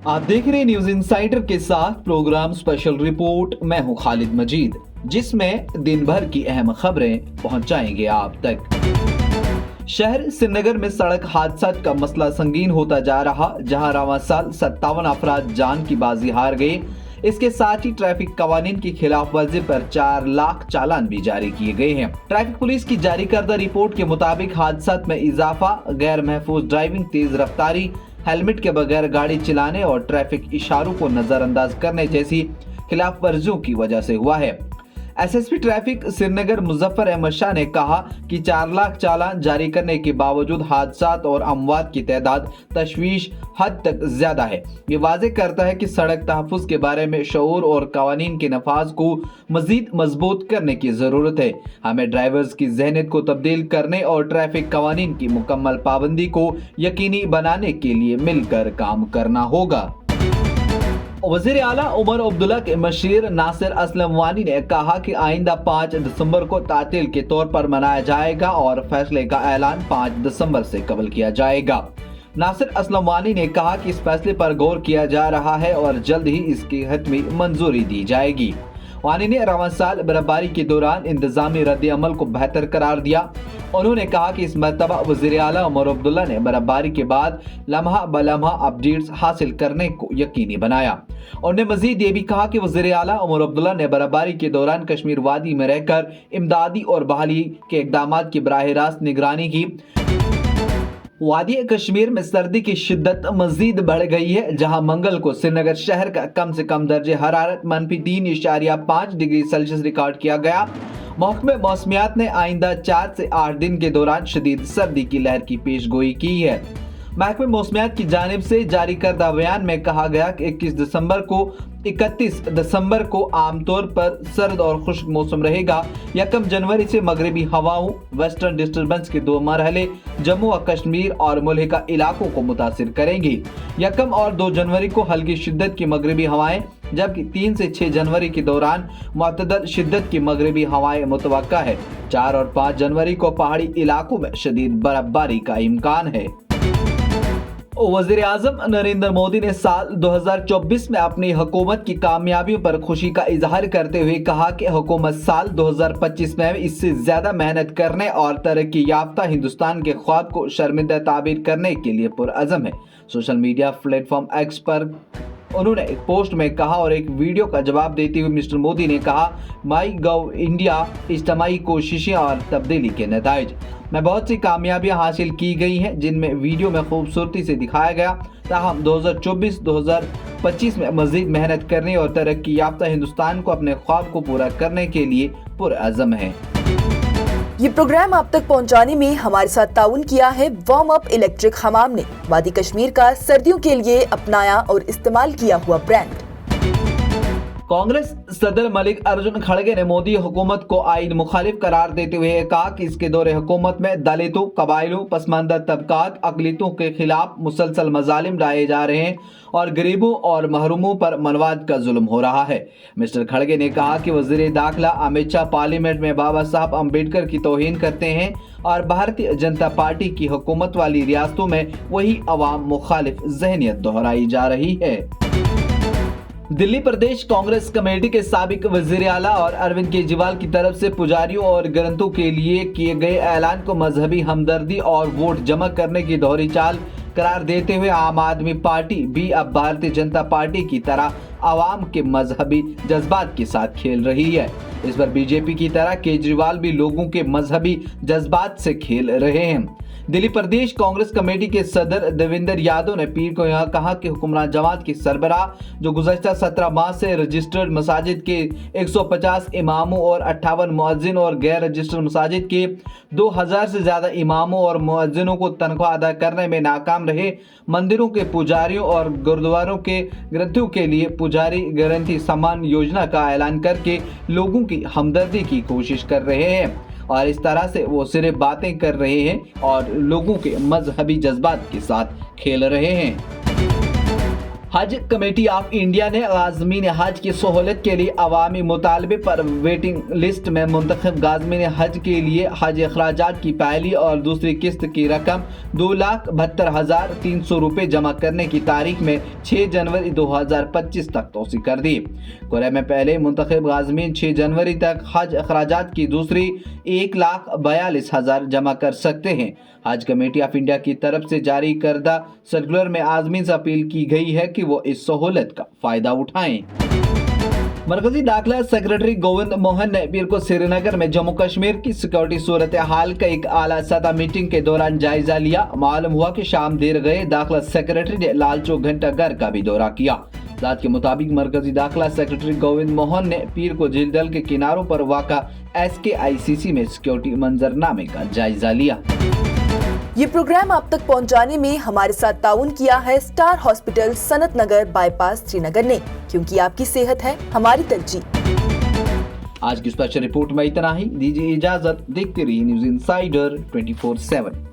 आप देख रहे हैं न्यूज इंसाइडर के साथ प्रोग्राम स्पेशल रिपोर्ट। मैं हूं खालिद मजीद, जिसमें दिन भर की अहम खबरें पहुंचाएंगे आप तक। शहर श्रीनगर में सड़क हादसा का मसला संगीन होता जा रहा, जहां रवां साल 57 अफराद जान की बाजी हार गए। इसके साथ ही ट्रैफिक कवानीन की खिलाफ वर्जी पर 4 लाख चालान भी जारी किए गए हैं। ट्रैफिक पुलिस की जारी करदा रिपोर्ट के मुताबिक हादसा में इजाफा गैर महफूज ड्राइविंग, तेज रफ्तारी, हेलमेट के बगैर गाड़ी चलाने और ट्रैफिक इशारों को नजरअंदाज करने जैसी खिलाफ वर्जियों की वजह से हुआ है। एसएसपी ट्रैफिक श्रीनगर मुजफ्फर अहमद शाह ने कहा कि 4 लाख चालान जारी करने के बावजूद हादसात और अमवात की तादाद तशवीश हद तक ज्यादा है। ये वाज़ेह करता है कि सड़क तहफ़्फ़ुज़ के बारे में शऊर और कवानीन के नफाज को मजीद मजबूत करने की जरूरत है। हमें ड्राइवर्स की ज़हनियत को तब्दील करने और ट्रैफिक कवानीन की मुकम्मल पाबंदी को यकीनी बनाने के लिए मिलकर काम करना होगा। वज़ीर आला उमर अब्दुल्ला के मशीर नासिर असलम वानी ने कहा कि आइंदा 5 दिसंबर को तातील के तौर पर मनाया जाएगा और फैसले का ऐलान 5 दिसंबर से कबल किया जाएगा। नासिर असलम वानी ने कहा कि इस फैसले पर गौर किया जा रहा है और जल्द ही इसकी हतमी मंजूरी दी जाएगी। वानी ने रवां साल बर्फबारी के दौरान इंतजामी रद्द अमल को बेहतर करार दिया। उन्होंने कहा कि इस मरतबा वज़ीर आला उमर अब्दुल्ला ने बर्फबारी के बाद लम्हा बलम्हा अपडेट्स हासिल करने को यकीनी बनाया। उन्होंने मजीद ये भी कहा कि वज़ीर आला उमर अब्दुल्ला ने बर्फबारी के दौरान कश्मीर वादी में रहकर इमदादी और बहाली के इक़दाम की बराह रास्त निगरानी की। वादी कश्मीर में सर्दी की शिद्दत मजीद बढ़ गई है, जहां मंगल को श्रीनगर शहर का कम से कम दर्जे हरारत -3.5 डिग्री सेल्सियस रिकॉर्ड किया गया। महकमे मौसमियात ने आइंदा 4 से 8 दिन के दौरान शदीद सर्दी की लहर की पेशगोई की है। महकमे मौसमियात की जानिब से जारी करदा बयान में कहा गया कि 31 दिसंबर को आमतौर पर सर्द और खुश्क मौसम रहेगा। 1 जनवरी से मगरबी हवाओं वेस्टर्न डिस्टर्बेंस के 2 मरहले जम्मू और कश्मीर और मुल्हिका इलाकों को मुतासिर करेंगी। 1 और 2 जनवरी को हल्की शिद्दत की मगरबी हवाएं, जबकि 3 से 6 जनवरी के दौरान मुतदल शिद्दत की मगरबी हवाएं मुतवक्का है। 4 और 5 जनवरी को पहाड़ी इलाकों में शदीद बर्फबारी का इम्कान है। वज़ीर आज़म नरेंद्र मोदी ने साल 2024 में अपनी हुकूमत की कामयाबियों पर खुशी का इजहार करते हुए कहा कि हुकूमत साल 2025 में इससे ज्यादा मेहनत करने और तरक्की याफ्ता हिंदुस्तान के ख्वाब को शर्मिंदा ताबीर करने के लिए पुरअज़म है। सोशल मीडिया प्लेटफॉर्म एक्स पर उन्होंने एक पोस्ट में कहा और एक वीडियो का जवाब देते हुए मिस्टर मोदी ने कहा, माई गव इंडिया इज्तिमाई कोशिशें और तब्दीली के नताइज में बहुत सी कामयाबियां हासिल की गई हैं, जिनमें वीडियो में खूबसूरती से दिखाया गया। ताहम 2024-2025 में मजीद मेहनत करने और तरक्की याफ्ता हिंदुस्तान को अपने ख्वाब को पूरा करने के लिए पुरअज़म है। ये प्रोग्राम आप तक पहुंचाने में हमारे साथ ताउन किया है वार्म अप इलेक्ट्रिक हमाम ने, वादी कश्मीर का सर्दियों के लिए अपनाया और इस्तेमाल किया हुआ ब्रांड। कांग्रेस सदर मलिक अर्जुन खड़गे ने मोदी हुकूमत को आइन मुखालिफ करार देते हुए कहा कि इसके दौरे हुकूमत में दलितों, कबाइलों, पसमानदा तबकात, अकलियतों के खिलाफ मुसलसल मजालिम डाले जा रहे हैं और गरीबों और महरूमों पर मनवाद का जुल्म हो रहा है। मिस्टर खड़गे ने कहा कि वज़ीर दाखिला अमित शाह पार्लियामेंट में बाबा साहब अम्बेडकर की तौहीन करते हैं और भारतीय जनता पार्टी की हुकूमत वाली रियासतों में वही अवाम मुखालिफ ज़हनियत दोहराई जा रही है। दिल्ली प्रदेश कांग्रेस कमेटी के साबिक वज़ीर आला और अरविंद केजरीवाल की तरफ से पुजारियों और ग्रंथों के लिए किए गए ऐलान को मजहबी हमदर्दी और वोट जमा करने की दोहरी चाल करार देते हुए आम आदमी पार्टी भी अब भारतीय जनता पार्टी की तरह आवाम के मजहबी जज्बात के साथ खेल रही है। इस पर बीजेपी की तरह केजरीवाल भी लोगों के मजहबी जज्बात से खेल रहे हैं। दिल्ली प्रदेश कांग्रेस कमेटी के सदर देवेंद्र यादव ने पीर को यह कहा कि हुक्मरान जमात की सरबराह जो गुज़श्ता 17 माह से रजिस्टर्ड मसाजिद के 150 इमामों और 58 मुअज्जिन और गैर रजिस्टर्ड मसाजिद के 2000 से ज्यादा इमामों और मुअज्जिनों को तनख्वाह अदा करने में नाकाम रहे मंदिरों के पुजारियों और गुरुद्वारों के ग्रंथियों के लिए पुजारी गारंटी सम्मान योजना का ऐलान करके लोगों की हमदर्दी की कोशिश कर रहे हैं और इस तरह से वो सिर्फ बातें कर रहे हैं और लोगों के मजहबी जज्बात के साथ खेल रहे हैं। हज कमेटी ऑफ इंडिया ने गाज़मीन हज की सहूलत के लिए अवामी मुतालबे पर वेटिंग लिस्ट में मुंतखब गाज़मीन हज के लिए हज अखराजात की पहली और दूसरी किस्त की रकम 2,72,300 रुपये जमा करने की तारीख में 6 जनवरी 2025 तक तोसी कर दी। कोरे में पहले मुंतखब गाज़मीन 6 जनवरी तक हज अखराजात की दूसरी 1,42,000 जमा कर सकते हैं। हज कमेटी ऑफ इंडिया की तरफ से जारी करदा सर्कुलर में आज़मीन से अपील की गई है कि वो इस सहूलत का फायदा उठाएं। मरकजी दाखिला सेक्रेटरी गोविंद मोहन ने पीर को श्रीनगर में जम्मू कश्मीर की सिक्योरिटी सूरत हाल का एक आला सतह मीटिंग के दौरान जायजा लिया। मालूम हुआ कि शाम देर गए दाखिला सेक्रेटरी ने लाल चौक घंटा घर का भी दौरा किया। रात के मुताबिक मरकजी दाखिला सेक्रेटरी गोविंद मोहन ने पीर को झील दल के किनारों पर वाक़ा SKICC में सिक्योरिटी मंजरनामे का जायजा लिया। ये प्रोग्राम आप तक पहुंचाने में हमारे साथ ताउन किया है स्टार हॉस्पिटल सनत नगर बाईपास श्रीनगर ने, क्योंकि आपकी सेहत है हमारी तरजीह। आज की स्पेशल रिपोर्ट में इतना ही। दीजिए इजाजत। देखते रहिए न्यूज़ इनसाइडर 24/7।